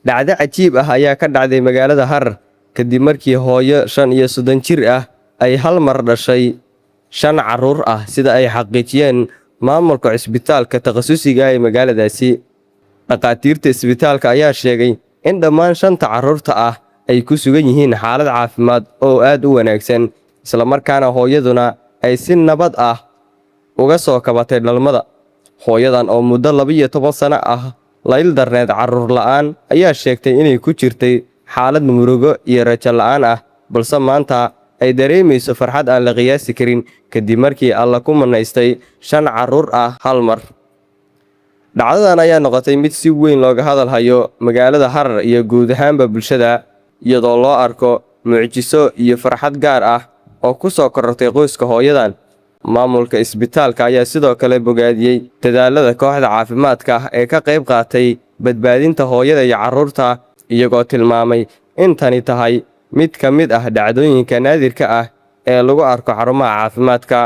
dhacdo cajiib ah ayaa ka dhacday magaalada Harar kadib markii hooyo 35 jir ah ay hal mar dhashay 5 carruur ah sida ay xaqiijiyeen maamulka cisbitaalka takhasusiga ee magaaladaasi. Dhaqaatiirta isbitaalka ayaa sheegay in dhammaan 5 carruurta ah ay ku sugan yihiin xaalad caafimaad oo aad u wanaagsan, isla markaana hooyaduna ay si nabad ah uga soo kabatay dhalmada. Hooyadan oo muddo 12 sano ah la ildarneed carruur la'aan ayaa sheegtay inay ku jirtay xaalad murugo iyo rajo la'aan ah, balse maanta ay dareemayso farxad aan la qiyaasi karin kadib markii Alla ku manaystay 5 carruur ah hal mar. Dhacdadan ayaa noqotay mid si weyn looga hadal hayo magaalada Harar iyo guud ahaanba bulshada, iyadoo loo arko mucjiso iyo farxad gaar ah oo ku soo korortay qoyska hooyadan. Maamulka isbitaalka ayaa sidoo kale bogaadiyey dadaalada kooxda caafimaadka ee ka qayb qaatay badbaadinta hooyada iyo carruurta, iyagoo tilmaamay in tani tahay mid ka mid ah dhacdooyinka naadirka ah ee lagu arko xarumaha caafimaadka.